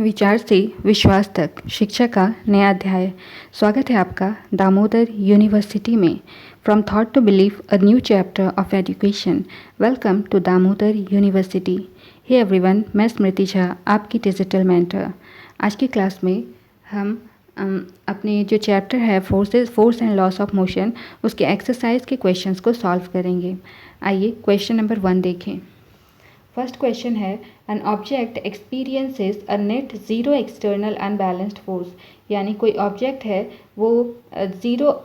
विचार से विश्वास तक शिक्षा का नया अध्याय। स्वागत है आपका दामोदर यूनिवर्सिटी में। From thought to believe, a new chapter of education. Welcome to Damodar university. Hey everyone, मैं स्मृति झा, आपकी डिजिटल मेंटर। आज की क्लास में हम अपने जो चैप्टर है force and loss of motion, उसके एक्सरसाइज के क्वेश्चंस को सॉल्व करेंगे। आइए क्वेश्चन नंबर 1 देखें। फर्स्ट क्वेश्चन है, an object experiences a net zero external unbalanced force. यानी कोई ऑब्जेक्ट है वो ज़ीरो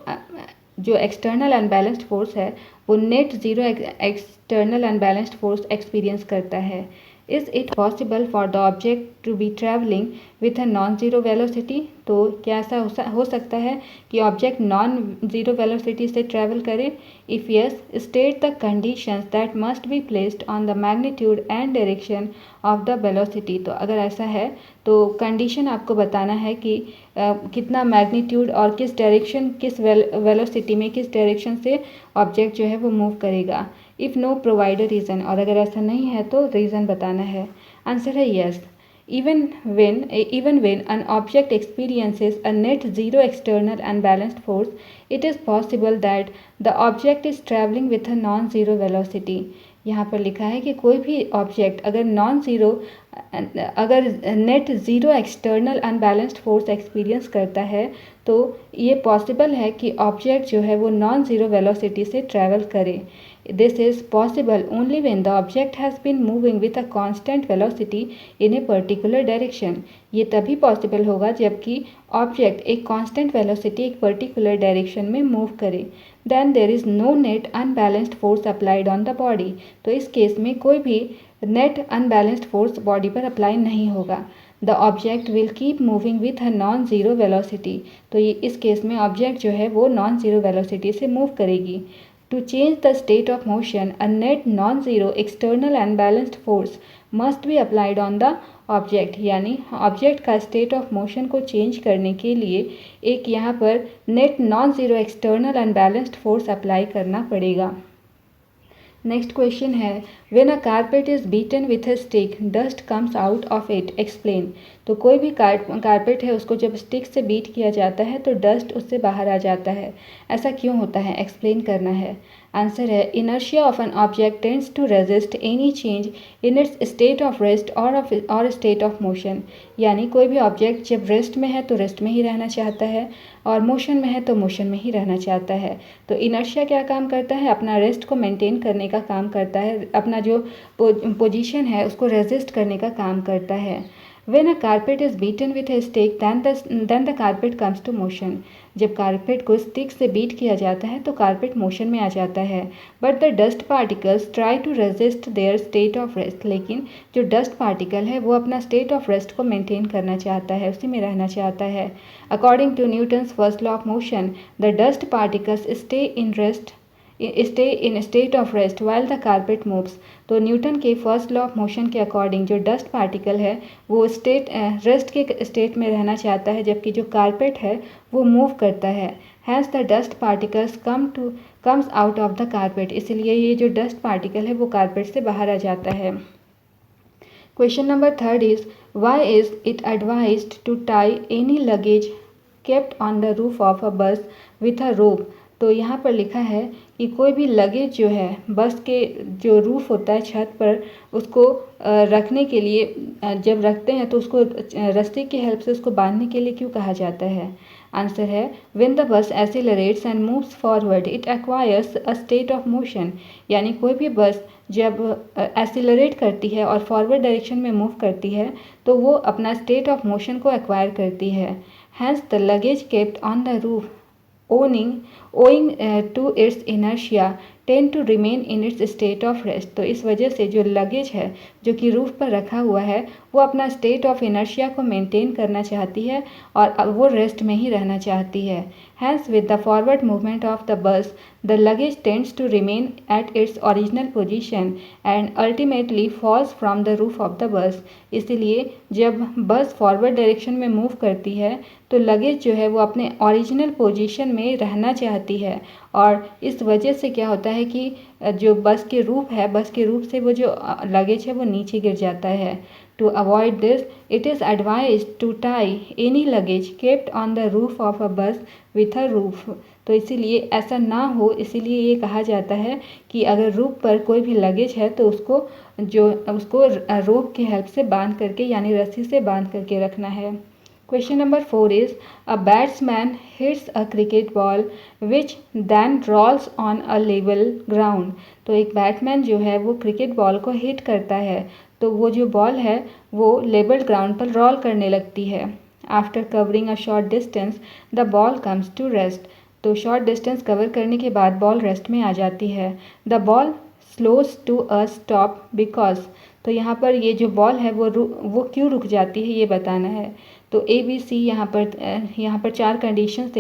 जो एक्सटर्नल अनबैलेंस्ड फोर्स है वो net zero external unbalanced force experience करता है। Is it possible for the object to be travelling with a non zero velocity. तो क्या ऐसा हो सकता है कि ऑब्जेक्ट नॉन ज़ीरो वेलोसिटी से ट्रैवल करे? If yes, state the conditions that must be placed on the magnitude and direction of the velocity. तो अगर ऐसा है तो कंडीशन आपको बताना है कि कितना मैग्नीट्यूड और किस डायरेक्शन, किस वेलोसिटी में, किस डायरेक्शन से ऑब्जेक्ट जो है वो मूव करेगा। If no, provide a reason. और अगर ऐसा नहीं है तो रीज़न बताना है। आंसर है yes. Even when an object experiences a net zero external unbalanced force, it is possible that the object is traveling with a non-zero velocity. यहाँ पर लिखा है कि कोई भी ऑब्जेक्ट अगर net zero external unbalanced force experience करता है तो ये पॉसिबल है कि ऑब्जेक्ट जो है वो नॉन ज़ीरो वेलोसिटी से ट्रैवल करे। This is possible only when the object has been moving with a constant velocity in a particular direction. ये तभी पॉसिबल होगा जबकि ऑब्जेक्ट एक कांस्टेंट वेलोसिटी एक पर्टिकुलर डायरेक्शन में मूव करे। Then there is no net unbalanced force applied on the body. तो इस केस में कोई भी नेट अनबैलेंस्ड फोर्स बॉडी पर अप्लाई नहीं होगा। The object will keep moving with a non zero velocity. तो ये इस केस में ऑब्जेक्ट जो है वो नॉन ज़ीरो वेलोसिटी से मूव करेगी। To change the state of motion, a net non-zero external unbalanced force must be applied on the object. यानी ऑब्जेक्ट का स्टेट ऑफ मोशन को चेंज करने के लिए एक यहाँ पर net non zero external unbalanced force apply करना पड़ेगा। नेक्स्ट क्वेश्चन है, when a carpet is beaten with a stick dust comes out of it, explain. तो कोई भी कारपेट है उसको जब स्टिक से बीट किया जाता है तो डस्ट उससे बाहर आ जाता है। ऐसा क्यों होता है, एक्सप्लेन करना है। आंसर है, inertia of an object tends to resist any change in its state of rest और स्टेट ऑफ मोशन। यानी कोई भी ऑब्जेक्ट जब रेस्ट में है तो रेस्ट में ही रहना चाहता है और मोशन में है तो मोशन में ही रहना चाहता है। तो इनर्शिया क्या काम करता है, अपना रेस्ट को मेंटेन करने का काम करता है, अपना जो पोजीशन है उसको रेजिस्ट करने का काम करता है। When a carpet is beaten with a stick, then the carpet comes to motion. जब कारपेट को स्टिक से बीट किया जाता है तो कारपेट मोशन में आ जाता है। But the dust particles try to resist their state of rest. लेकिन जो डस्ट पार्टिकल है वो अपना स्टेट ऑफ रेस्ट को मेंटेन करना चाहता है, उसी में रहना चाहता है। According to Newton's first law of motion, the dust particles stay in state of rest while the carpet moves. तो न्यूटन के फर्स्ट लॉ ऑफ मोशन के अकॉर्डिंग जो डस्ट पार्टिकल है वो रेस्ट के स्टेट में रहना चाहता है, जबकि जो कारपेट है वो मूव करता है। Has the dust particles comes out of the carpet. इसलिए ये जो डस्ट पार्टिकल है वो कारपेट से बाहर आ जाता है। Question number 3 is, why is it advised to tie any luggage kept on the roof of a bus with अ रोप। तो यहाँ पर लिखा है कि कोई भी लगेज जो है बस के जो रूफ होता है छत पर उसको रखने के लिए जब रखते हैं तो उसको रस्सी की हेल्प से उसको बांधने के लिए क्यों कहा जाता है। आंसर है, when the bus accelerates and moves forward it acquires a state of motion. यानी कोई भी बस जब एक्सीलरेट करती है और फॉरवर्ड डायरेक्शन में मूव करती है तो वो अपना स्टेट ऑफ मोशन को एक्वायर करती है। Hence the luggage kept on the roof owing to its inertia tend to remain in its state of rest। तो इस वजह से जो लगेज है जो कि रूफ पर रखा हुआ है वो अपना स्टेट ऑफ इनर्शिया को मेंटेन करना चाहती है और वो रेस्ट में ही रहना चाहती है। Hence with the forward movement of the bus the luggage tends to remain at its original position and ultimately falls from the roof of the bus. इसलिए जब बस फॉरवर्ड डायरेक्शन में मूव करती है तो लगेज जो है वो अपने ओरिजिनल पोजीशन में रहना चाहती है और इस वजह से क्या होता है कि जो बस के रूफ से वो जो लगेज है वो नीचे गिर जाता है। To avoid this, it is advised to tie any luggage kept on the roof of a bus with a roof. तो इसीलिए ऐसा ना हो, इसीलिए ये कहा जाता है कि अगर रूफ पर कोई भी लगेज है तो उसको रोप की हेल्प से बांध करके यानी रस्सी से बांध करके रखना है। Question number 4 is, a batsman hits a cricket ball which then rolls on a level ground. तो एक बैट्समैन जो है वो क्रिकेट बॉल को हिट करता है तो वो जो बॉल है वो लेवल ग्राउंड पर रोल करने लगती है। After covering a short distance the ball comes to rest. तो शॉर्ट डिस्टेंस कवर करने के बाद बॉल रेस्ट में आ जाती है। The ball slows to a stop because. तो यहाँ पर ये जो बॉल है वो क्यों रुक जाती है ये बताना है। तो ए बी सी यहाँ पर 4 कंडीशंस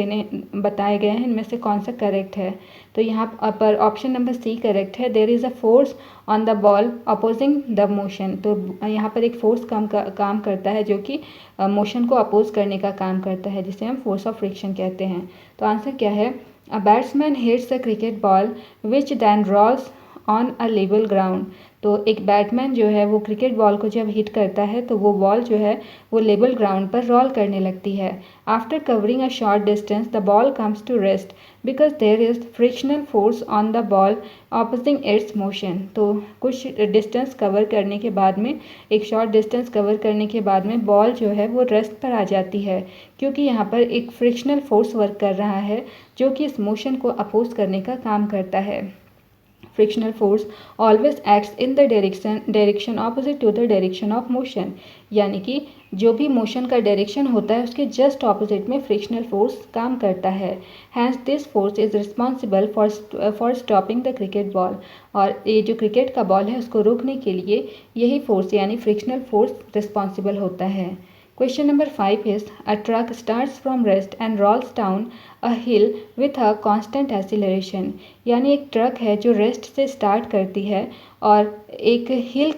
बताए गए हैं, इनमें से कौन सा करेक्ट है। तो यहाँ पर ऑप्शन नंबर सी करेक्ट है। There is a force on the ball opposing the motion. तो यहाँ पर एक फोर्स काम करता है जो कि मोशन को अपोज करने का काम करता है, जिसे हम फोर्स ऑफ फ्रिक्शन कहते हैं। तो आंसर क्या है, a batsman hits a cricket ball which then rolls on a level ground. तो एक बैट्समैन जो है वो क्रिकेट बॉल को जब हिट करता है तो वो बॉल जो है वो लेवल ग्राउंड पर रोल करने लगती है। After covering a short distance the ball comes to rest because there is frictional force on the ball opposing its motion. तो कुछ डिस्टेंस कवर करने के बाद में, एक शॉर्ट डिस्टेंस कवर करने के बाद में बॉल जो है वो रेस्ट पर आ जाती है, क्योंकि यहाँ पर एक फ्रिक्शनल फोर्स वर्क कर रहा है जो कि इस मोशन को अपोज करने का काम करता है। Frictional force always acts in the direction opposite to the direction of motion। यानी कि जो भी मोशन का डायरेक्शन होता है उसके जस्ट ऑपोजिट में फ्रिक्शनल फोर्स काम करता है। Hence this force is responsible for stopping the cricket ball. और ये जो क्रिकेट का बॉल है उसको रोकने के लिए यही फोर्स यानी फ्रिक्शनल फोर्स रिस्पॉन्सिबल होता है। Question number 5 is, a truck starts from rest and rolls down a hill with a constant acceleration। यानी एक ट्रक है जो रेस्ट से स्टार्ट करती है और एक हिल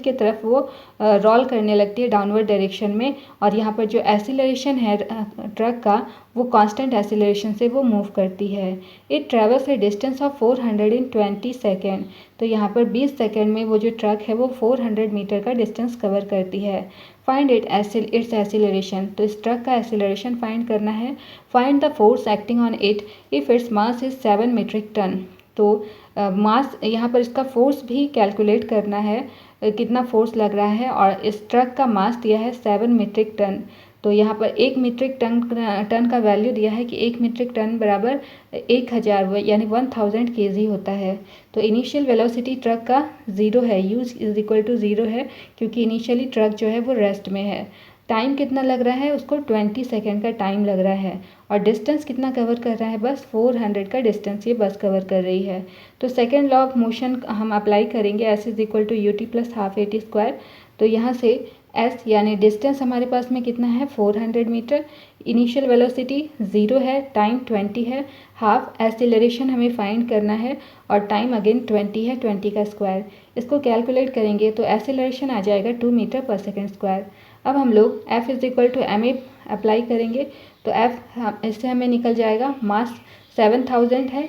के तरफ वो रोल करने लगती है डाउनवर्ड डायरेक्शन में, और यहाँ पर जो एसिलरेशन है ट्रक का वो कांस्टेंट एसिलरेशन से वो मूव करती है। It travels A distance of 420 second. तो यहाँ पर 20 सेकेंड में वो जो ट्रक है वो 400 मीटर का डिस्टेंस कवर करती है। Find its acceleration. तो इस ट्रक का एसिलरेशन फाइंड करना है। Find the force acting on it if its mass is 7 metric ton. तो मास यहाँ पर इसका फोर्स भी कैलकुलेट करना है, कितना फोर्स लग रहा है, और इस ट्रक का मास दिया है 7 मीट्रिक टन। तो यहाँ पर 1 मीट्रिक टन का वैल्यू दिया है कि 1 मीट्रिक टन बराबर 1000 यानी 1000 kg होता है। तो इनिशियल वेलोसिटी ट्रक का 0 है, यूज इज इक्वल टू 0 है, क्योंकि इनिशियली ट्रक जो है वो रेस्ट में है। टाइम कितना लग रहा है उसको, 20 सेकेंड का टाइम लग रहा है, और डिस्टेंस कितना कवर कर रहा है, बस 400 का डिस्टेंस ये बस कवर कर रही है। तो सेकेंड लॉ ऑफ मोशन हम अप्लाई करेंगे, s is equal to u t plus half a t square. तो यहाँ से एस यानी डिस्टेंस हमारे पास में कितना है 400 मीटर, इनिशियल वेलोसिटी 0 है, टाइम 20 है, हाफ एसिलरेशन हमें फाइंड करना है, और टाइम अगेन 20 है, 20 का स्क्वायर। इसको कैलकुलेट करेंगे तो एसिलरेशन आ जाएगा 2 मीटर पर सेकेंड स्क्वायर। अब हम लोग F is equal to m a apply करेंगे तो F इससे हमें निकल जाएगा, मास 7000 है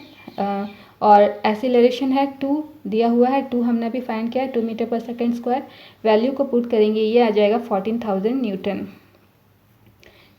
और एसिलरेशन है 2 दिया हुआ है, 2 हमने अभी फाइंड किया है, 2 metre per second square. Value को पुट करेंगे, ये आ जाएगा 14000 न्यूटन।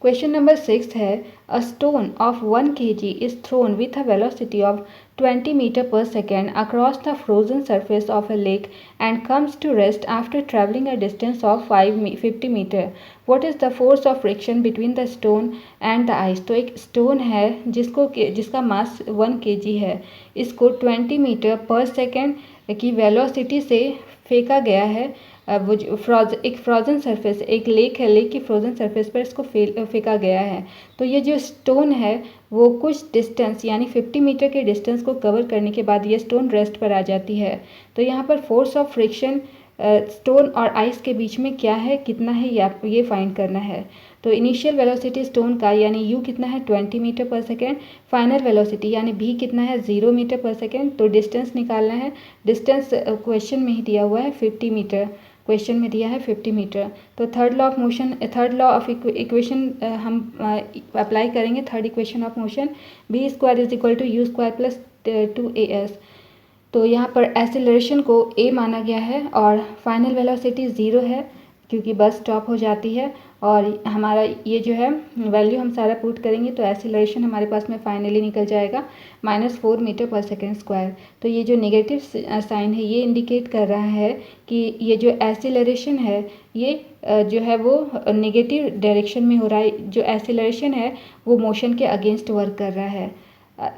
क्वेश्चन नंबर 6 है, a stone of 1 kg is thrown with a velocity of 20 metre per second across the frozen surface of a lake and comes to rest after travelling a distance of 50 metre. What is the force of friction between the stone and the ice. तो एक stone है जिसका मास 1 kg है, इसको 20 metre per second की velocity से फेंका गया है। वो जो एक फ्रोज़न सरफेस, एक लेक है, लेक की फ्रोज़न सरफेस पर इसको फेंका गया है। तो ये जो स्टोन है वो कुछ डिस्टेंस यानी 50 मीटर के डिस्टेंस को कवर करने के बाद ये स्टोन रेस्ट पर आ जाती है। तो यहाँ पर फोर्स ऑफ फ्रिक्शन स्टोन और आइस के बीच में क्या है, कितना है, ये फाइंड करना है। तो इनिशियल वेलोसिटी स्टोन का यानी u कितना है 20 metre per second, final velocity यानी v कितना है 0 मीटर पर सेकेंड। तो डिस्टेंस निकालना है, डिस्टेंस क्वेश्चन में ही दिया हुआ है 50 मीटर, क्वेश्चन में दिया है 50 मीटर। तो थर्ड लॉ ऑफ इक्वेशन हम अप्लाई करेंगे, third equation of motion, b square is equal to u square plus 2as। तो यहाँ पर एक्सेलरेशन को a माना गया है और फाइनल वेलोसिटी 0 है क्योंकि बस स्टॉप हो जाती है। और हमारा ये जो है वैल्यू हम सारा पुट करेंगे तो एक्सेलरेशन हमारे पास में फाइनली निकल जाएगा -4 मीटर पर सेकेंड स्क्वायर। तो ये जो नेगेटिव साइन है ये इंडिकेट कर रहा है कि ये जो एक्सेलरेशन है ये जो है वो नेगेटिव डायरेक्शन में हो रहा है। जो एक्सेलरेशन है वो मोशन के अगेंस्ट वर्क कर रहा है।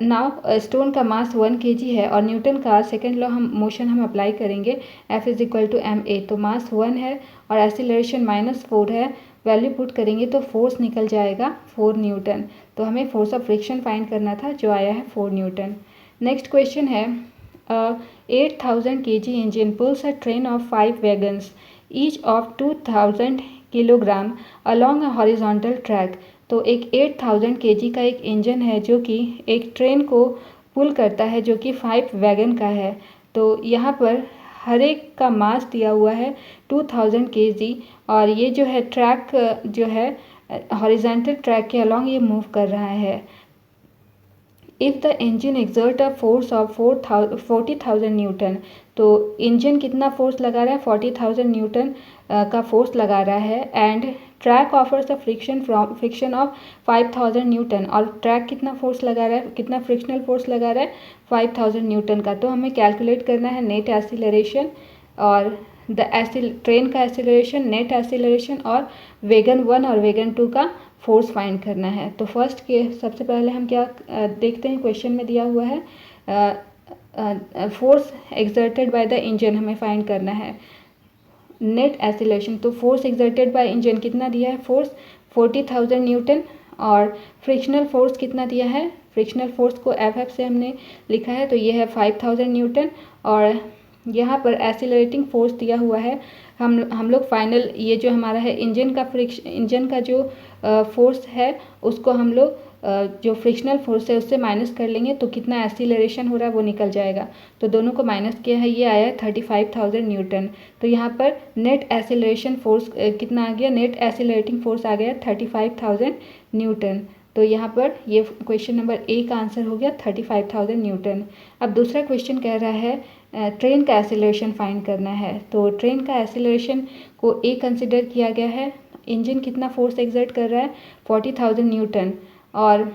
नाउ स्टोन का मास 1 kg है और न्यूटन का सेकेंड लॉ हम अप्लाई करेंगे, F = ma। तो मास 1 है और एक्सेलरेशन -4 है, वैल्यू पुट करेंगे तो फोर्स निकल जाएगा 4 न्यूटन। तो हमें फोर्स ऑफ फ्रिक्शन फाइंड करना था जो आया है 4 न्यूटन। नेक्स्ट क्वेश्चन है 8000 kg engine pools a train of 5 wagons each of 2000 kilogram along a horizontal track. तो एक 8000 kg का एक इंजन है जो कि एक ट्रेन को पुल करता है जो कि 5 वैगन का है। तो यहाँ पर हर एक का मास दिया हुआ है 2000 kg और ये जो है ट्रैक जो है हॉरिजॉन्टल ट्रैक के अलॉन्ग ये मूव कर रहा है। If the engine exert a force of 40,000 Newton. तो इंजन कितना फोर्स लगा रहा है 40,000 न्यूटन का फोर्स लगा रहा है and track offers a friction of 5000 Newton. और ट्रैक कितना फोर्स लगा रहा है, कितना फ्रिक्शनल फोर्स लगा रहा है 5000 न्यूटन का। तो हमें कैलकुलेट करना है नेट एक्सीलरेशन और ट्रेन का एक्सीलरेशन, नेट एक्सीलरेशन और वेगन 1 और वेगन 2 का फोर्स फाइंड करना है। तो फर्स्ट के सबसे पहले हम क्या देखते हैं, क्वेश्चन में दिया हुआ है force exerted by the engine हमें फाइंड करना है, नेट एक्सीलरेशन। तो फोर्स एक्सर्टेड बाय इंजन कितना दिया है, फोर्स 40,000 न्यूटन और फ्रिक्शनल फोर्स कितना दिया है, फ्रिक्शनल फोर्स को F से हमने लिखा है तो ये है 5000 न्यूटन। और यहाँ पर एक्सीलरेटिंग फोर्स दिया हुआ है, हम लोग फाइनल ये जो हमारा है इंजन का जो फोर्स है उसको हम लोग जो फ्रिक्शनल फोर्स है उससे माइनस कर लेंगे तो कितना एक्सीलरेशन हो रहा है वो निकल जाएगा। तो दोनों को माइनस किया है, ये आया है 35,000 न्यूटन। तो यहाँ पर नेट एक्सीलरेशन फोर्स कितना आ गया, नेट एक्सीलरेटिंग फोर्स आ गया 35,000 न्यूटन। तो यहाँ पर ये क्वेश्चन नंबर ए का आंसर हो गया 35,000 न्यूटन। अब दूसरा क्वेश्चन कह रहा है ट्रेन का एक्सीलरेशन फाइंड करना है। तो ट्रेन का एक्सीलरेशन को ए कंसिडर किया गया है, इंजन कितना फोर्स एक्सर्ट कर रहा है 40,000 न्यूटन और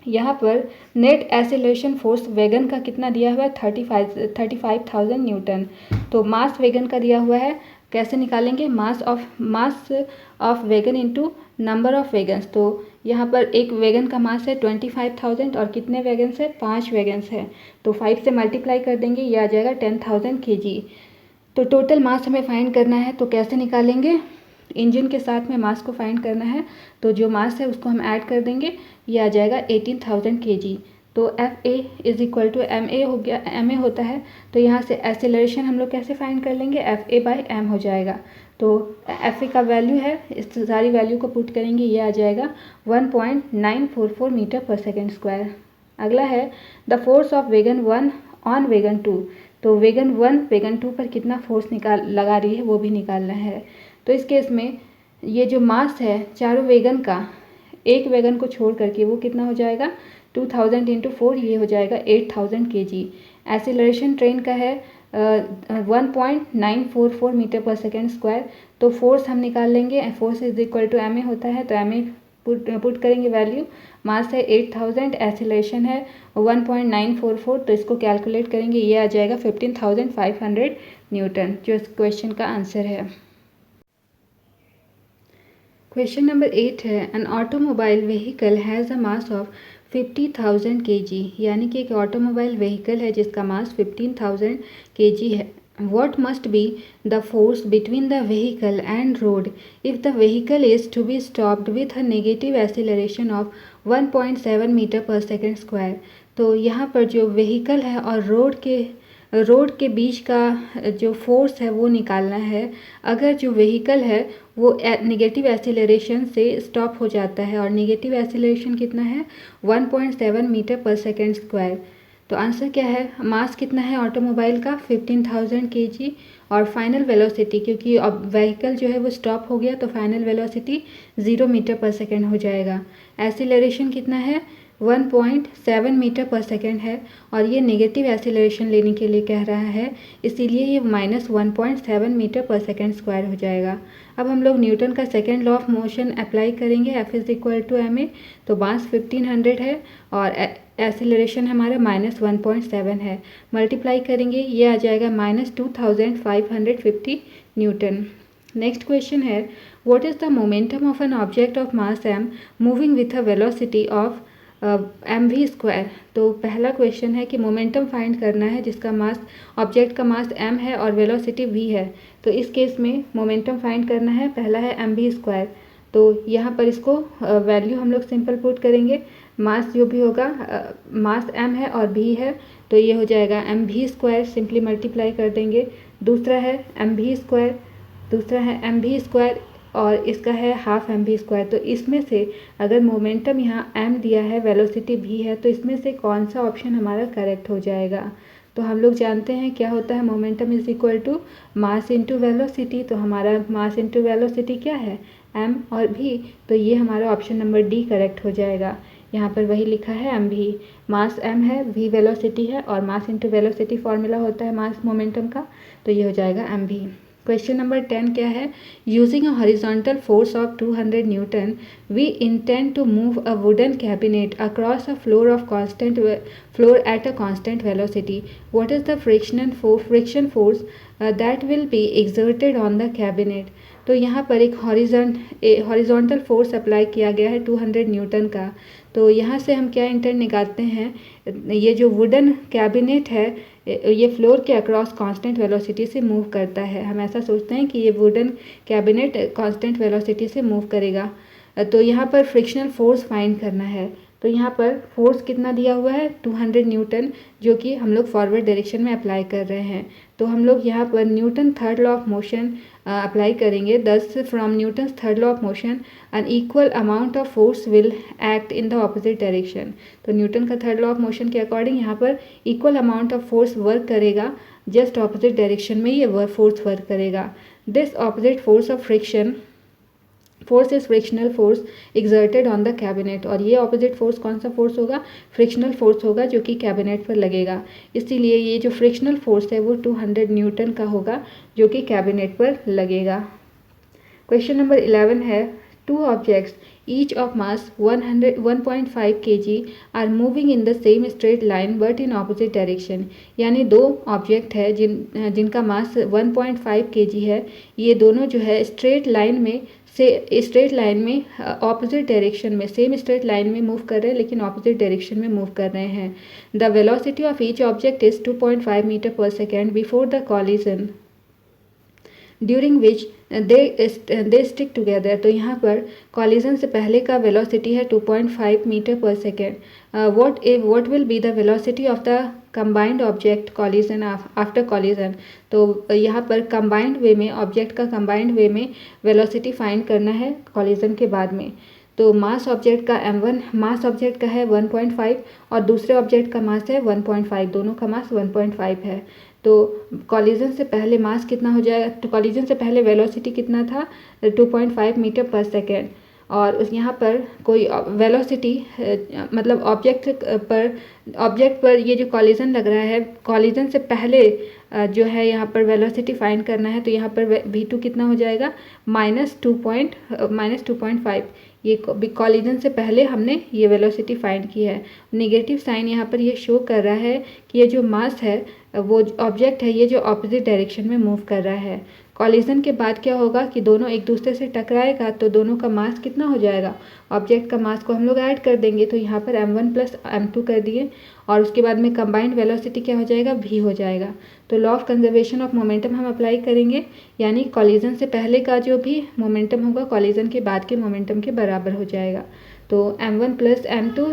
यहाँ पर नेट एक्सीलरेशन फोर्स वैगन का कितना दिया हुआ है 35,000 न्यूटन। तो मास वैगन का दिया हुआ है, कैसे निकालेंगे, mass of wagon into number of wagons. तो यहाँ पर एक वैगन का मास है 25,000 और कितने वैगन्स है 5 वैगन्स है। तो 5 से मल्टीप्लाई कर देंगे, ये आ जाएगा 10,000 kg। तो टोटल मास हमें फाइंड करना है तो कैसे निकालेंगे, इंजन के साथ में मास को फाइंड करना है तो जो मास है उसको हम ऐड कर देंगे, ये आ जाएगा 18,000 kg। तो FA = MA हो गया, MA होता है। तो यहाँ से एक्सेलरेशन हम लोग कैसे फाइंड कर लेंगे, FA/m हो जाएगा। तो FA का वैल्यू है, इस सारी वैल्यू को पुट करेंगे, ये आ जाएगा 1.944 मीटर पर सेकेंड स्क्वायर। अगला है the force of wagon 1 on wagon 2। तो वेगन 1 वेगन 2 पर कितना फोर्स लगा रही है वो भी निकालना है। तो इस केस में ये जो मास है चारों वेगन का, एक वेगन को छोड़ करके वो कितना हो जाएगा 2000 × 4, ये हो जाएगा 8000 kg। एक्सीलरेशन ट्रेन का है 1.944 मीटर पर सेकेंड स्क्वायर। तो फोर्स हम निकाल लेंगे, फोर्स = MA होता है। तो MA पुट करेंगे वैल्यू, मास है 8000, एक्सीलरेशन है 1.944। तो इसको कैलकुलेट करेंगे, ये आ जाएगा 15,500 न्यूटन, जो इस क्वेश्चन का आंसर है। क्वेश्चन नंबर 8 है an automobile vehicle has a mass of 50,000 kg। यानी कि एक ऑटोमोबाइल व्हीकल है जिसका मास 15,000 kg है। What must be the force between the vehicle and road if the vehicle is to be stopped with a negative acceleration of 1.7 metre per second square. तो यहाँ पर जो व्हीकल है और रोड के बीच का जो फोर्स है वो निकालना है। अगर जो व्हीकल है वो नेगेटिव एक्सीलरेशन से स्टॉप हो जाता है और नेगेटिव एक्सीलरेशन कितना है 1.7 मीटर पर सेकेंड स्क्वायर। तो आंसर क्या है, मास कितना है ऑटोमोबाइल का 15,000 kg और फाइनल वेलोसिटी, क्योंकि अब व्हीकल जो है वो स्टॉप हो गया तो final velocity 0 metre per second हो जाएगा। एक्सीलरेशन कितना है 1.7 मीटर पर सेकेंड है और ये नेगेटिव एक्सीलरेशन लेने के लिए कह रहा है, इसीलिए ये -1.7 मीटर पर सेकेंड स्क्वायर हो जाएगा। अब हम लोग न्यूटन का second law of motion apply करेंगे, F = ma। तो मास 1500 है और एक्सीलरेशन हमारा -1.7 है, मल्टीप्लाई करेंगे ये आ जाएगा -2550 न्यूटन। नेक्स्ट क्वेश्चन है, what is the momentum of an object of mass m moving with a velocity of mv²। तो पहला क्वेश्चन है कि मोमेंटम फाइंड करना है जिसका मास, ऑब्जेक्ट का मास m है और वेलोसिटी v है। तो इस केस में मोमेंटम फाइंड करना है, पहला है mv²। तो यहाँ पर इसको वैल्यू हम लोग सिंपल पुट करेंगे, मास जो भी होगा मास m है और v है, तो ये हो जाएगा mv², सिंपली मल्टीप्लाई कर देंगे। दूसरा है mv², दूसरा है mv² और इसका है हाफ mv²। तो इसमें से अगर मोमेंटम यहाँ m दिया है, वेलोसिटी v है, तो इसमें से कौन सा ऑप्शन हमारा करेक्ट हो जाएगा। तो हम लोग जानते हैं क्या होता है, मोमेंटम = मास इंटू वेलोसिटी। तो हमारा मास इंटू वेलोसिटी क्या है, m और v। तो ये हमारा ऑप्शन नंबर डी करेक्ट हो जाएगा। यहाँ पर वही लिखा है mv, मास m है, v वेलोसिटी है और मास इंटू वेलोसिटी फॉर्मूला होता है मास मोमेंटम का, तो ये हो जाएगा mv। क्वेश्चन नंबर 10 क्या है, using a horizontal force of 200 newton we intend to move a wooden cabinet across a floor at a constant velocity. What is the friction force that will be exerted on the cabinet. तो यहाँ पर एक horizontal force apply किया गया है 200 Newton का। तो यहाँ से हम क्या इंटेंट निकालते हैं, ये जो वुडन कैबिनेट है ये फ्लोर के अक्रॉस कांस्टेंट वेलोसिटी से मूव करता है। हम ऐसा सोचते हैं कि ये वुडन कैबिनेट कांस्टेंट वेलोसिटी से मूव करेगा। तो यहाँ पर फ्रिक्शनल फोर्स फाइंड करना है। तो यहाँ पर फोर्स कितना दिया हुआ है, 200 न्यूटन, जो कि हम लोग फॉरवर्ड डायरेक्शन में अप्लाई कर रहे हैं। तो हम लोग यहाँ पर Newton third law of motion apply करेंगे। Thus from Newton's third law of motion an equal amount of force will act in the opposite direction. तो न्यूटन का थर्ड लॉ ऑफ मोशन के अकॉर्डिंग यहाँ पर equal amount of force work करेगा, just opposite direction में ये force work करेगा। This opposite force of friction force is frictional force exerted on the cabinet. और ये ऑपोजिट फोर्स कौन सा फोर्स होगा, फ्रिक्शनल फोर्स होगा, जो कि कैबिनेट पर लगेगा। इसीलिए ये जो फ्रिक्शनल फोर्स है वो 200 न्यूटन का होगा, जो कि कैबिनेट पर लगेगा। क्वेश्चन नंबर 11 है, two objects each of mass 1.5 kg are moving in the same straight line but in opposite direction। यानी दो ऑब्जेक्ट है जिनका मास 1.5 kg है, ये दोनों जो है स्ट्रेट लाइन में ऑपोजिट डायरेक्शन में, सेम स्ट्रेट लाइन में मूव कर रहे हैं, लेकिन ऑपोजिट डायरेक्शन में मूव कर रहे हैं। The velocity of each object is 2.5 metre per second before the collision during which they stick together. तो यहाँ पर कॉलिजन से पहले का वेलोसिटी है 2.5 metre per second. What will be the velocity of the combined object collision after collision. तो यहाँ पर कंबाइंड वे में, ऑब्जेक्ट का कंबाइंड वे में वेलोसिटी फाइंड करना है कॉलिजन के बाद में। तो मास ऑब्जेक्ट का m1, मास ऑब्जेक्ट का है 1.5 और दूसरे ऑब्जेक्ट का मास है 1.5, दोनों का मास 1.5 है। तो कॉलिजन से पहले मास कितना हो जाएगा, तो कॉलिजन से पहले वेलोसिटी कितना था, 2.5 मीटर पर सेकेंड। और उस यहाँ पर कोई वेलोसिटी मतलब ऑब्जेक्ट पर ये जो कॉलिजन लग रहा है, कॉलिजन से पहले जो है यहाँ पर वेलोसिटी फाइंड करना है। तो यहाँ पर v2 कितना हो जाएगा, -2.5। ये कॉलिजन से पहले हमने ये वेलोसिटी फाइंड की है। नेगेटिव साइन यहाँ पर ये शो कर रहा है कि ये जो मास है, वो ऑब्जेक्ट है, ये जो ऑपोजिट डायरेक्शन में मूव कर रहा है। कॉलिजन के बाद क्या होगा कि दोनों एक दूसरे से टकराएगा, तो दोनों का मास कितना हो जाएगा, ऑब्जेक्ट का मास को हम लोग ऐड कर देंगे। तो यहाँ पर m1 + m2 कर दिए और उसके बाद में कंबाइंड वेलोसिटी क्या हो जाएगा, v हो जाएगा। तो law of conservation of momentum हम अप्लाई करेंगे, यानी कॉलिजन से पहले का जो भी मोमेंटम होगा कॉलिजन के बाद के मोमेंटम के बराबर हो जाएगा। तो m1 + m2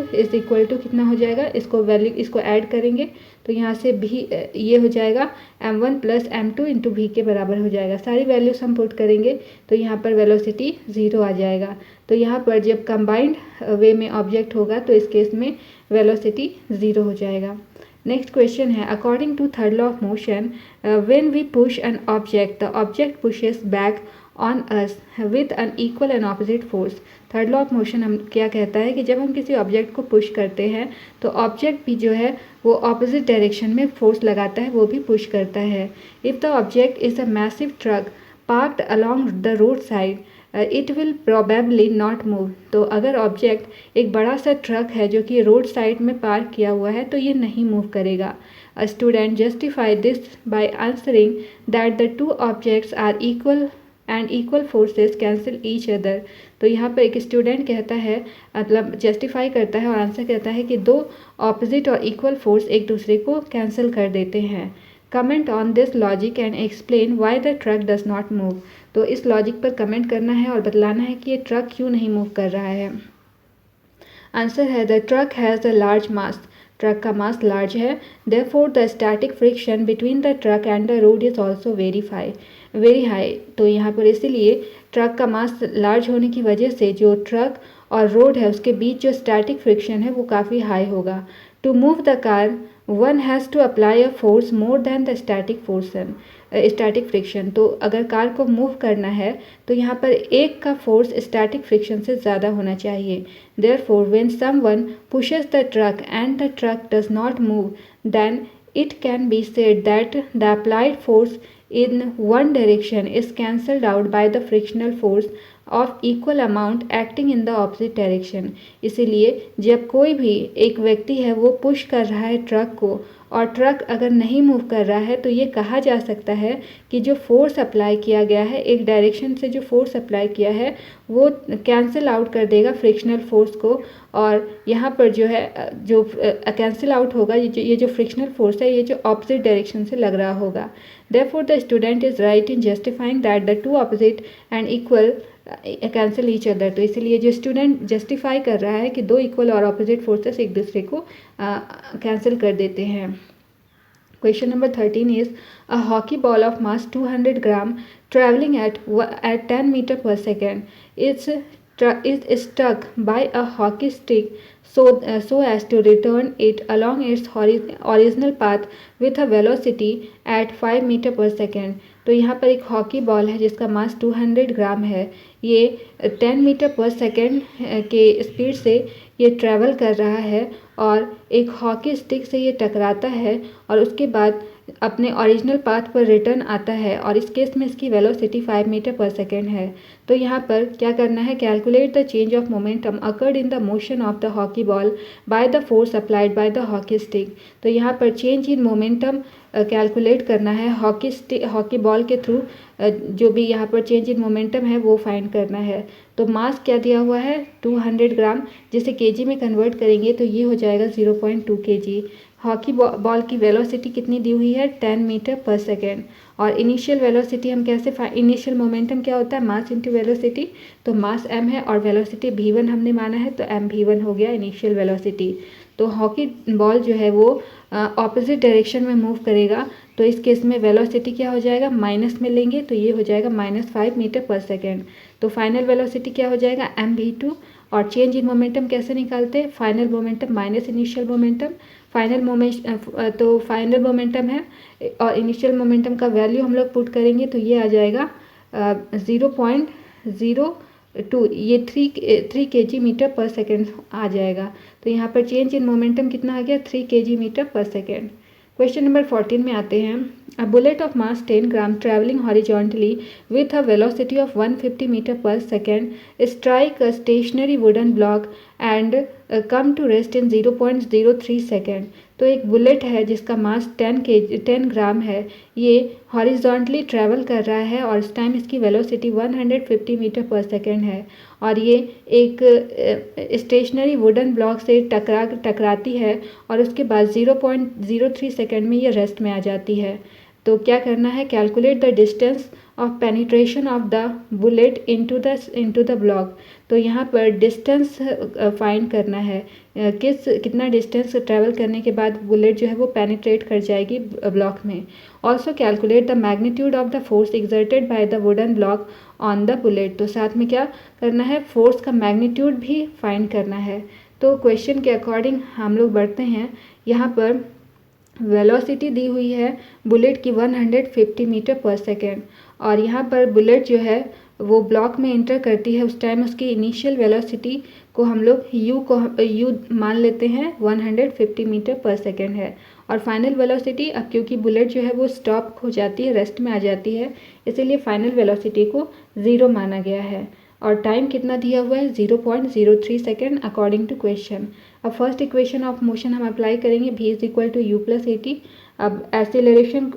= कितना हो जाएगा, इसको ऐड करेंगे तो यहाँ से भी ये हो जाएगा m1 + m2 × v के बराबर हो जाएगा। सारी वैल्यूज हम पुट करेंगे तो यहाँ पर वेलोसिटी 0 आ जाएगा। तो यहाँ पर जब कंबाइंड वे में ऑब्जेक्ट होगा तो इस केस में वेलोसिटी 0 हो जाएगा। नेक्स्ट क्वेश्चन है, according to third law of motion when we push an object the object pushes back on us with an equal and opposite force. Third law of motion हम क्या कहता है कि जब हम किसी ऑब्जेक्ट को पुश करते हैं तो ऑब्जेक्ट भी जो है वो ऑपोजिट डायरेक्शन में फोर्स लगाता है, वो भी पुश करता है। If the object is a massive truck parked along the road side it will probably not move. तो अगर ऑब्जेक्ट एक बड़ा सा ट्रक है जो कि रोड साइड में पार्क किया हुआ है तो ये नहीं मूव करेगा। A student justify this by answering that the two objects are equal and equal forces cancel each other. तो यहाँ पर एक स्टूडेंट कहता है, मतलब जस्टिफाई करता है और आंसर कहता है कि दो ऑपोजिट और इक्वल फोर्स एक दूसरे को कैंसिल कर देते हैं। Comment on this logic and explain why the truck does not move. तो इस लॉजिक पर कमेंट करना है और बतलाना है कि ये ट्रक क्यों नहीं मूव कर रहा है। आंसर है the truck has a large mass. Truck का मास लार्ज है। Therefore the static friction between the truck and the road is also very high. तो यहाँ पर इसीलिए ट्रक का मास लार्ज होने की वजह से जो ट्रक और रोड है उसके बीच जो स्टैटिक फ्रिक्शन है वो काफ़ी हाई होगा। To move the car one has to apply a force more than the static friction. तो अगर कार को मूव करना है तो यहाँ पर एक का फोर्स स्टैटिक फ्रिक्शन से ज़्यादा होना चाहिए। Therefore when someone pushes the truck and the truck does not move then it can be said that the applied force in one direction is cancelled out by the frictional force of equal amount acting in the opposite direction। इसीलिए जब कोई भी एक व्यक्ति है वो push कर रहा है ट्रक को और ट्रक अगर नहीं मूव कर रहा है तो ये कहा जा सकता है कि जो फोर्स अप्लाई किया गया है, एक डायरेक्शन से जो फोर्स अप्लाई किया है वो कैंसिल आउट कर देगा फ्रिक्शनल फोर्स को। और यहाँ पर जो है जो कैंसिल आउट होगा, ये जो फ्रिक्शनल फोर्स है ये जो ऑपोजिट डायरेक्शन से लग रहा होगा। Therefore the student is right in justifying that the to opposite and equal cancel each other. तो इसीलिए जो स्टूडेंट जस्टिफाई कर रहा है कि दो इक्वल और ऑपोजिट फोर्सेस एक दूसरे को कैंसिल कर देते हैं। Question number 13 is a hockey ball of mass 200 gram travelling at 10 metre per second is struck by a hockey stick so as to return it along its original path with a velocity at 5 metre per second. तो यहाँ पर एक hockey ball है जिसका मास 200 ग्राम है। ये 10 metre per second के speed से ये ट्रैवल कर रहा है और एक हॉकी स्टिक से ये टकराता है और उसके बाद अपने ओरिजिनल पाथ पर रिटर्न आता है और इस केस में इसकी वेलोसिटी 5 मीटर पर सेकेंड है। तो यहाँ पर क्या करना है, calculate the change of momentum occurred in the motion of the hockey ball by the force applied by the hockey stick. तो यहाँ पर चेंज इन मोमेंटम कैलकुलेट करना है हॉकी बॉल के थ्रू। जो भी यहाँ पर चेंज इन मोमेंटम है वो फाइंड करना है। तो मास क्या दिया हुआ है 200 ग्राम, जिसे केजी में कन्वर्ट करेंगे तो ये हो जाएगा 0.2 kg। हॉकी बॉल की वेलोसिटी कितनी दी हुई है 10 मीटर पर सेकेंड। और इनिशियल वेलोसिटी हम कैसे इनिशियल मोमेंटम क्या होता है मास इंटू वेलोसिटी। तो मास m है और वेलोसिटी v1 हमने माना है तो mv1 हो गया इनिशियल वेलोसिटी। तो हॉकी बॉल जो है वो ऑपोजिट डायरेक्शन में मूव करेगा तो इस केस में वेलोसिटी क्या हो जाएगा माइनस में लेंगे तो ये हो जाएगा -5 मीटर पर सेकेंड। तो फाइनल वेलोसिटी क्या हो जाएगा mv2। और चेंज इन मोमेंटम कैसे निकालते हैं, final momentum minus initial momentum. तो फाइनल मोमेंटम है और इनिशियल मोमेंटम का वैल्यू हम लोग पुट करेंगे तो ये आ जाएगा 0.02, ये 3 kg मीटर पर सेकेंड आ जाएगा। तो यहाँ पर चेंज इन मोमेंटम कितना आ गया 3 kg metre per second. Question number 14 में आते हैं। A bullet of mass 10 gram travelling horizontally with a velocity of 150 metre per second strike a stationary wooden block and come to rest in 0.03 second. तो एक bullet है जिसका मास 10 ग्राम है, ये horizontally travel कर रहा है और इस टाइम इसकी वेलोसिटी 150 मीटर पर सेकेंड है और ये एक स्टेशनरी वुडन ब्लॉक से टकराती है और उसके बाद 0.03 सेकेंड में ये रेस्ट में आ जाती है। तो क्या करना है, calculate the distance of penetration of the bullet into the block. तो यहाँ पर डिस्टेंस फाइंड करना है, कितना डिस्टेंस ट्रैवल करने के बाद बुलेट जो है वो पेनिट्रेट कर जाएगी ब्लॉक में। Also calculate the magnitude of the force exerted by the wooden block on the bullet. तो साथ में क्या करना है, फोर्स का मैग्नीट्यूड भी फाइंड करना है। तो क्वेश्चन के अकॉर्डिंग हम लोग बढ़ते हैं। यहाँ पर वेलोसिटी दी हुई है बुलेट की 150 मीटर पर सेकेंड और यहाँ पर बुलेट जो है वो ब्लॉक में एंटर करती है उस टाइम उसकी इनिशियल वेलोसिटी को हम लोग यू मान लेते हैं 150 मीटर पर सेकेंड है। और फाइनल वेलोसिटी, अब क्योंकि बुलेट जो है वो स्टॉप हो जाती है, रेस्ट में आ जाती है, इसीलिए फाइनल वेलोसिटी को 0 माना गया है। और टाइम कितना दिया हुआ है 0.03 सेकेंड अकॉर्डिंग टू क्वेश्चन। अब फर्स्ट इक्वेशन ऑफ मोशन हम अप्लाई करेंगे, v is equal to u plus a t. अब एक्सीलरेशन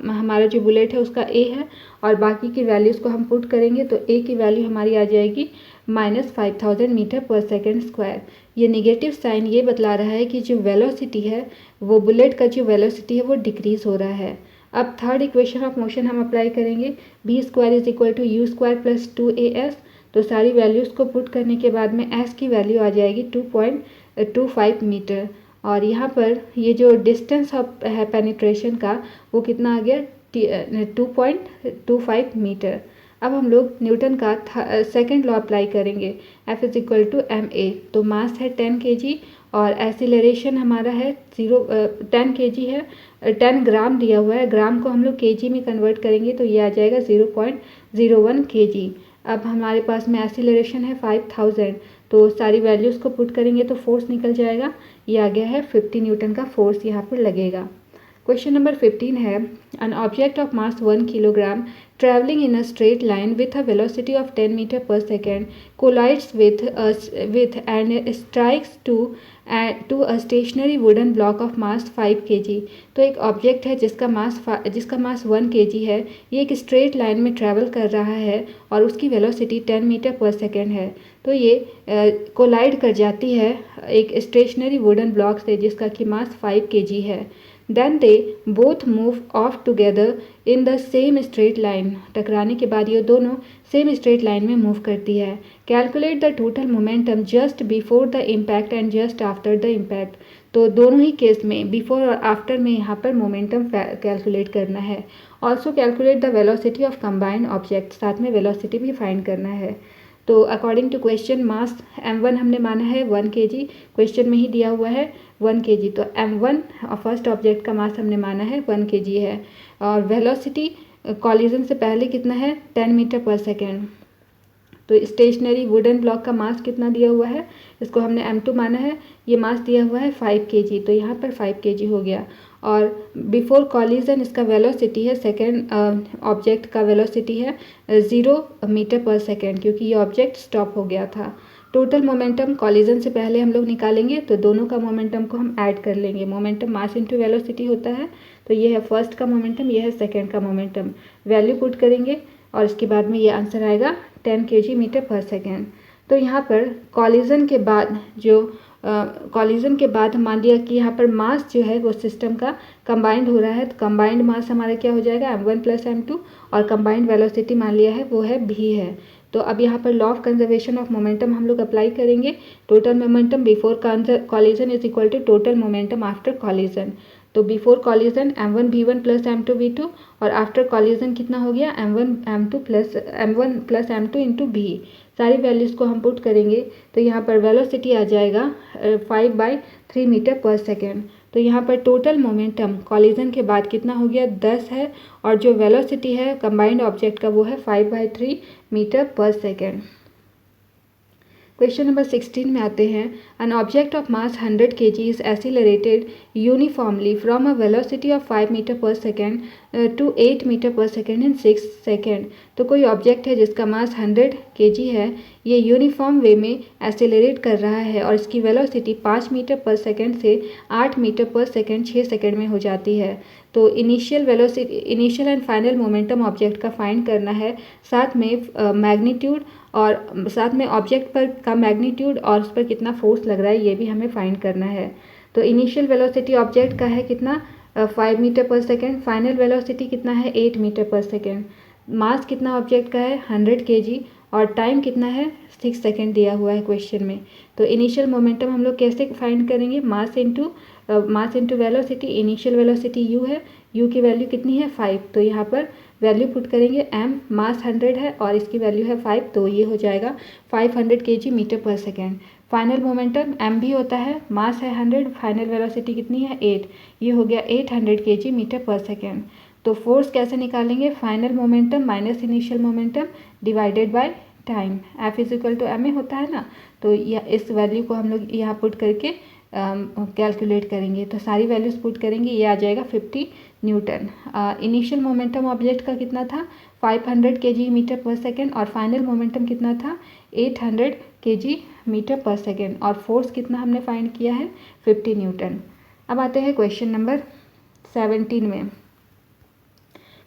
हमारा जो बुलेट है उसका a है और बाकी की वैल्यूज़ को हम पुट करेंगे तो a की वैल्यू हमारी आ जाएगी -5000 मीटर पर सेकेंड स्क्वायर। ये निगेटिव साइन ये बतला रहा है कि जो वेलोसिटी है वो बुलेट का जो वेलोसिटी है वो डिक्रीज़ हो रहा है। अब थर्ड इक्वेशन ऑफ मोशन हम अप्लाई करेंगे, v square is equal to u square plus 2as। तो सारी वैल्यूज़ को पुट करने के बाद में s की वैल्यू आ जाएगी 2.25 मीटर। और यहाँ पर ये जो डिस्टेंस ऑफ है पेनिट्रेशन का वो कितना आ गया 2.25 मीटर। अब हम लोग न्यूटन का सेकंड लॉ अप्लाई करेंगे, F is equal to ma। तो मास है 10 kg और एक्सीलरेशन हमारा है 10 kg है, 10 ग्राम दिया हुआ है, ग्राम को हम लोग kg में कन्वर्ट करेंगे तो ये आ जाएगा 0.01 kg। अब हमारे पास में एक्सीलरेशन है 5000, तो सारी वैल्यूज़ को पुट करेंगे तो फोर्स निकल जाएगा, ये आ गया है 50 न्यूटन का फोर्स यहाँ पर लगेगा। क्वेश्चन नंबर 15 है, N object of mass 1 kilogram traveling in a straight line with a velocity of 10 meter per second collides with and strikes to a stationary wooden block of mass 5 kg। तो एक object है जिसका मास 1 kg है, ये एक straight line में travel कर रहा है और उसकी वेलोसिटी 10 मीटर पर सेकेंड है। तो ये कोलाइड कर जाती है एक स्टेशनरी वुडन ब्लॉक से जिसका कि मास 5 kg है। Then they both move off together in the same straight line। टकराने के बाद ये दोनों सेम स्ट्रेट लाइन में मूव करती है। Calculate the total momentum just before the impact and just after the impact. तो दोनों ही केस में बिफोर और आफ्टर में यहाँ पर मोमेंटम कैलकुलेट करना है। Also calculate the velocity of combined object, साथ में वेलोसिटी भी फाइंड करना है। तो according to question mass m1 हमने माना है 1 kg, क्वेश्चन में ही दिया हुआ है 1 kg, तो m1 फर्स्ट ऑब्जेक्ट का मास हमने माना है 1 kg है। और वेलोसिटी कॉलिजन से पहले कितना है 10 मीटर पर सेकेंड। तो स्टेशनरी वुडन ब्लॉक का मास कितना दिया हुआ है, इसको हमने m2 माना है, ये मास दिया हुआ है 5 kg, तो यहाँ पर 5 kg हो गया। और बिफोर कॉलिजन इसका वेलोसिटी है, सेकेंड ऑब्जेक्ट का वेलोसिटी है 0 मीटर पर सेकेंड, क्योंकि ये ऑब्जेक्ट स्टॉप हो गया था। टोटल मोमेंटम कॉलिजन से पहले हम लोग निकालेंगे तो दोनों का मोमेंटम को हम ऐड कर लेंगे। मोमेंटम मास इनटू वेलोसिटी होता है, तो ये है फर्स्ट का मोमेंटम, ये है सेकेंड का मोमेंटम। वैल्यू पुट करेंगे और इसके बाद में ये आंसर आएगा 10 kg मीटर पर सेकेंड। तो यहाँ पर कॉलिजन के बाद मान लिया कि यहाँ पर मास जो है वो सिस्टम का कंबाइंड हो रहा है, तो कंबाइंड मास हमारा क्या हो जाएगा m1 प्लस m2 और कंबाइंड वेलोसिटी मान लिया है वो है v है। तो अब यहाँ पर law of conservation of momentum हम लोग अप्लाई करेंगे। Total momentum before collision is equal to total momentum after collision. तो before collision m1 v1 plus m2 v2 और आफ्टर कॉलिजन कितना हो गया m1 plus m2 into v। सारी values को हम पुट करेंगे तो यहाँ पर वेलोसिटी आ जाएगा 5/3 मीटर पर सेकेंड। तो यहाँ पर टोटल मोमेंटम कॉलिजन के बाद कितना हो गया 10 है और जो वेलोसिटी है कंबाइंड ऑब्जेक्ट का वो है 5/3 metre per second. Question number 16 में आते हैं, an object of mass 100 kg is accelerated uniformly from a velocity of 5 metre per second to 8 metre per second in 6 second. तो कोई ऑब्जेक्ट है जिसका मास 100 kg है, ये यूनिफॉर्म वे में एक्सेलरेट कर रहा है और इसकी वेलोसिटी 5 मीटर पर सेकेंड से 8 मीटर पर सेकेंड 6 सेकेंड में हो जाती है। तो initial and final momentum object का फाइंड करना है, साथ में मैग्नीट्यूड और साथ में ऑब्जेक्ट पर का मैग्नीट्यूड और उस पर कितना फोर्स लग रहा है ये भी हमें फाइंड करना है। तो इनिशियल वेलोसिटी ऑब्जेक्ट का है कितना 5 metre per second, final velocity कितना है 8 मीटर पर सेकेंड, मास कितना ऑब्जेक्ट का है 100 kg और टाइम कितना है 6 सेकेंड दिया हुआ है क्वेश्चन में। तो इनिशियल मोमेंटम हम लोग कैसे फाइंड करेंगे, mass into velocity. Initial velocity u है, u की वैल्यू कितनी है 5, तो यहाँ पर वैल्यू पुट करेंगे m, मास 100 है और इसकी वैल्यू है 5, तो ये हो जाएगा 500 kg metre per second. Final momentum m भी होता है, मास है 100, फाइनल वेलोसिटी कितनी है 8, ये हो गया 800 kg मीटर पर सेकेंड। तो फोर्स कैसे निकालेंगे, final momentum minus initial momentum divided by time, F is equal to m a होता है ना। तो इस वैल्यू को हम लोग यहाँ पुट करके कैलकुलेट करेंगे। तो सारी वैल्यूज पुट करेंगे, ये आ जाएगा 50 न्यूटन। इनिशियल मोमेंटम ऑब्जेक्ट का कितना था 500 kg मीटर पर सेकेंड, और फाइनल मोमेंटम कितना था 800 kg मीटर पर सेकेंड, और फोर्स कितना हमने फाइंड किया है 50 न्यूटन। अब आते हैं क्वेश्चन नंबर 17 में।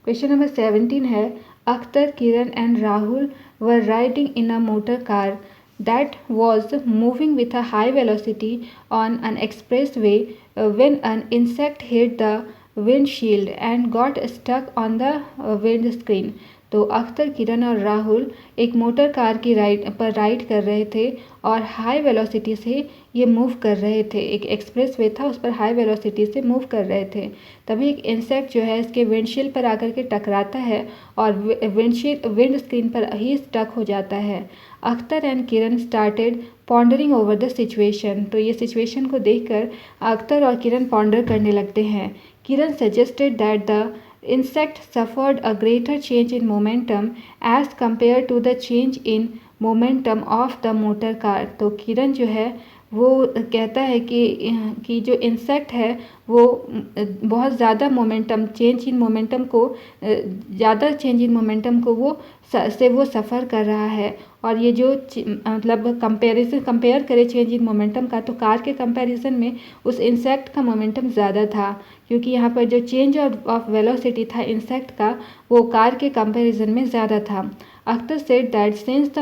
क्वेश्चन नंबर 17 है, Akhtar, Kiran and Rahul were riding in a motor car that was moving with a high velocity on an expressway when an insect hit the windshield and got stuck on the windscreen। तो अख्तर, किरण और राहुल एक motor car की ride कर रहे थे और high velocity से ये मूव कर रहे थे। एक एक्सप्रेस वे था, उस पर हाई वेलोसिटी से मूव कर रहे थे। तभी एक इंसेक्ट जो है इसके विंडशील्ड पर आकर के टकराता है और विंड स्क्रीन पर ही स्टक हो जाता है। Akhtar and Kiran started pondering over the situation. तो ये सिचुएशन को देखकर अख्तर और किरण पॉन्डर करने लगते हैं। Kiran suggested that the insect suffered a greater change in momentum as compared to the change in momentum of the motor car। तो किरण जो है वो कहता है कि जो इंसेक्ट है वो बहुत ज़्यादा मोमेंटम चेंज इन मोमेंटम को ज़्यादा चेंज इन मोमेंटम को वो सफ़र कर रहा है। और ये जो मतलब कंपेयर करे चेंज इन मोमेंटम का, तो कार के कंपैरिजन में उस इंसेक्ट का मोमेंटम ज़्यादा था, क्योंकि यहाँ पर जो चेंज ऑफ वेलोसिटी था इंसेक्ट का वो कार के कंपैरिजन में ज़्यादा था। Akhtar said that since the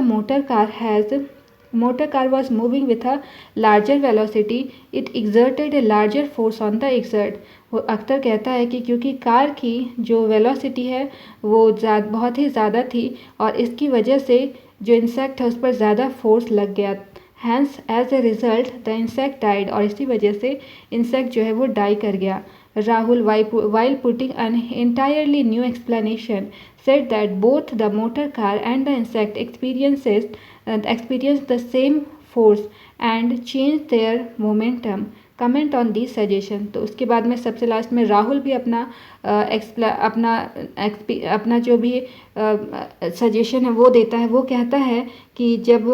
motor car was moving with a larger velocity it exerted a larger force on the exert। वो अख्तर कहता है कि क्योंकि कार की जो वेलोसिटी है वो बहुत ही ज़्यादा थी और इसकी वजह से जो इंसेक्ट है उस पर ज़्यादा फोर्स लग गया। Hence as a result the insect died, और इसी वजह से इंसेक्ट जो है वो डाई कर गया। Rahul, while putting an entirely new explanation, said that both the motor car and the insect experienced the same force and changed their momentum। Comment on the suggestion. तो उसके बाद में सबसे लास्ट में राहुल भी अपना जो भी सजेशन है वो देता है। वो कहता है कि जब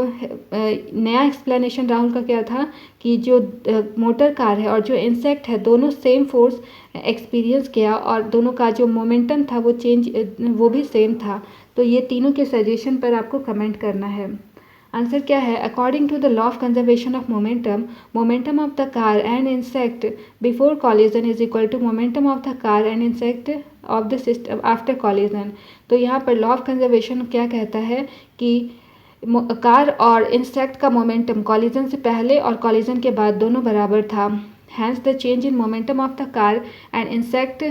नया एक्सप्लेनेशन राहुल का क्या था कि जो मोटर कार है और जो इंसेक्ट है दोनों सेम फोर्स एक्सपीरियंस किया और दोनों का जो मोमेंटम था वो भी सेम था। तो ये तीनों के सजेशन पर आपको कमेंट करना है। आंसर क्या है, according to the law of conservation of momentum of the car and insect before collision is equal to momentum of the car and insect of the system after collision. तो यहाँ पर law of conservation क्या कहता है कि car और insect का momentum collision से पहले और कॉलिजन के बाद दोनों बराबर था। Hence the change in momentum of the car and insect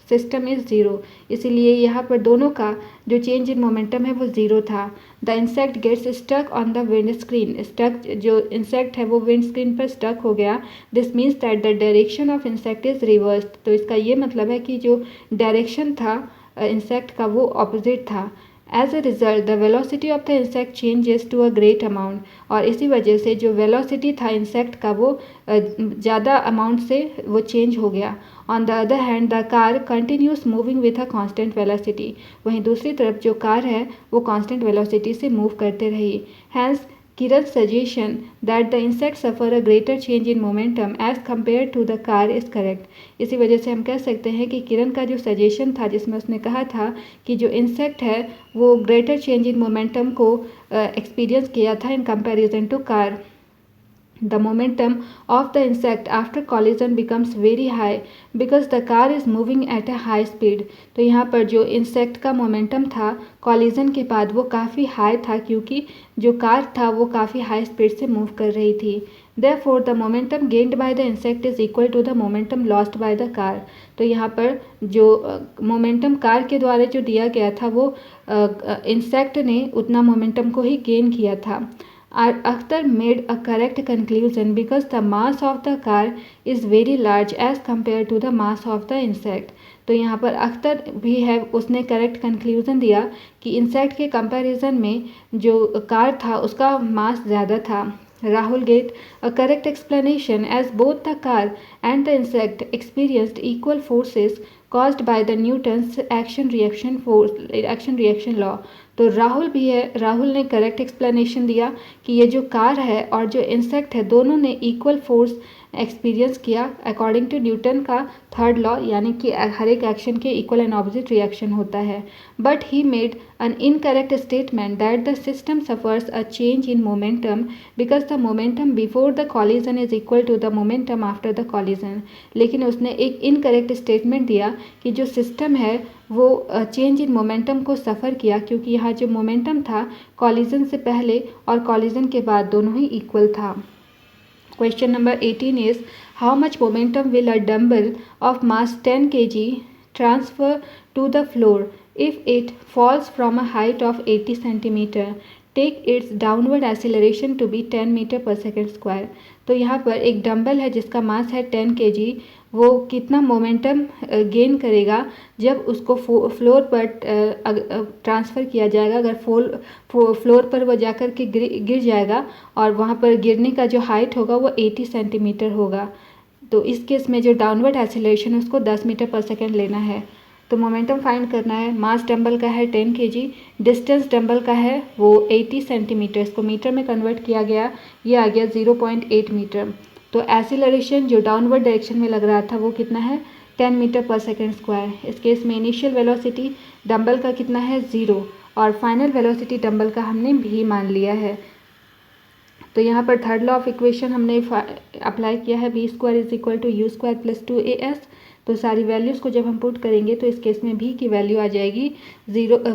system is zero. इसीलिए यहाँ पर दोनों का जो चेंज इन मोमेंटम है वो ज़ीरो था। The insect gets stuck on the windscreen. जो इंसेक्ट है वो विंड स्क्रीन पर स्टक हो गया। This means that the direction of insect is reverse. तो इसका ये मतलब है कि जो डायरेक्शन था इंसेक्ट का वो ऑपोजिट था। As a result the velocity of the insect changes to a great amount. और इसी वजह से जो वेलोसिटी था इंसेक्ट का वो ज़्यादा अमाउंट से वो चेंज हो गया। On the other hand the car continuous moving with a constant velocity. वहीं दूसरी तरफ जो कार है वो कांस्टेंट वेलोसिटी से मूव करते रही। Hence Kiran's suggestion that the insect suffer a greater change in momentum as compared to the car is correct। इसी वजह से हम कह सकते हैं कि किरण का जो सजेशन था जिसमें उसने कहा था कि जो इंसेक्ट है वो ग्रेटर चेंज इन मोमेंटम को एक्सपीरियंस किया था in comparison to car. The momentum of the insect after collision becomes very high because the car is moving at a high speed। तो यहाँ पर जो इंसेक्ट का मोमेंटम था कॉलिजन के बाद वो काफ़ी हाई था क्योंकि जो कार था वो काफ़ी हाई स्पीड से मूव कर रही थी। Therefore the momentum gained by the insect is equal to the momentum lost by the car। तो यहाँ पर जो मोमेंटम कार के द्वारा जो दिया गया था वो इंसेक्ट ने उतना मोमेंटम को ही गेन किया था। Akhtar made a correct conclusion because the mass of the car is very large as compared to the mass of the insect। तो यहाँ पर अख्तर भी है, उसने करेक्ट कंक्लूजन दिया कि इंसेक्ट के कंपैरिजन में जो कार था उसका मास ज़्यादा था। Rahul gave a correct explanation as both the car and the insect experienced equal forces caused by the Newton's action reaction law। तो राहुल भी है, राहुल ने करेक्ट एक्सप्लेनेशन दिया कि ये जो कार है और जो इंसेक्ट है दोनों ने इक्वल फोर्स एक्सपीरियंस किया अकॉर्डिंग टू न्यूटन का थर्ड लॉ, यानी कि हर एक एक्शन के इक्वल एंड ऑपोजिट रिएक्शन होता है। But he made an incorrect statement that the system suffers a change in momentum because the momentum before the collision is equal to the momentum after the collision। लेकिन उसने एक incorrect statement दिया कि जो system है वो change in momentum को सफ़र किया, क्योंकि यहाँ जो मोमेंटम था कॉलिजन से पहले और कॉलिजन के बाद दोनों ही इक्वल था। Question number 18 is, how much momentum will a dumbbell of mass 10 kg transfer to the floor if it falls from a height of 80 centimeter? Take its downward acceleration to be 10 metre per second square. तो यहाँ पर एक dumbbell है जिसका मास है 10 kg, वो कितना momentum gain करेगा जब उसको फ्लोर पर ट्रांसफ़र किया जाएगा। अगर फ्लोर पर वो जाकर के गिर जाएगा और वहाँ पर गिरने का जो हाइट होगा वो 80 सेंटीमीटर होगा। तो इस केस में जो डाउनवर्ड एक्सेलरेशन है उसको 10 मीटर पर सेकेंड लेना है। तो मोमेंटम फाइंड करना है। मास डंबल का है 10 kg, डिस्टेंस डंबल का है वो 80 सेंटीमीटर, इसको मीटर में कन्वर्ट किया गया, ये आ गया 0.8 मीटर। तो एक्सीलरेशन जो डाउनवर्ड डायरेक्शन में लग रहा था वो कितना है 10 मीटर पर सेकेंड स्क्वायर। इस केस में इनिशियल वेलोसिटी डंबल का कितना है 0 और फाइनल वेलोसिटी डंबल का हमने भी मान लिया है। तो यहाँ पर थर्ड लॉ ऑफ इक्वेशन हमने अप्लाई किया है, v square is equal to u square plus 2as। तो सारी वैल्यूज़ को जब हम पुट करेंगे तो इस केस में भी की वैल्यू आ जाएगी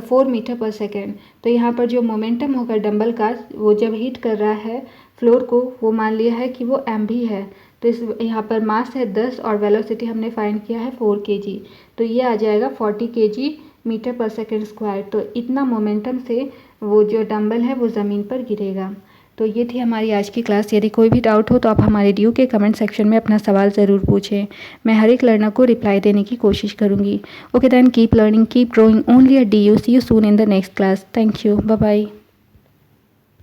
4 मीटर पर सेकेंड। तो यहाँ पर जो मोमेंटम होगा डंबल का वो जब हीट कर रहा है फ्लोर को, वो मान लिया है कि वो mv है। तो इस यहाँ पर मास है 10 और वेलोसिटी हमने फाइंड किया है 4 kg। तो ये आ जाएगा 40 kg metre per second square. तो इतना मोमेंटम से वो जो डंबल है वो ज़मीन पर गिरेगा। तो ये थी हमारी आज की क्लास। यदि कोई भी डाउट हो तो आप हमारे ड्यू के कमेंट सेक्शन में अपना सवाल ज़रूर पूछें, मैं हर एक लर्नर को रिप्लाई देने की कोशिश करूँगी। Okay then, keep learning, keep growing, only at DU। See you soon in the next class. Thank you, bye bye.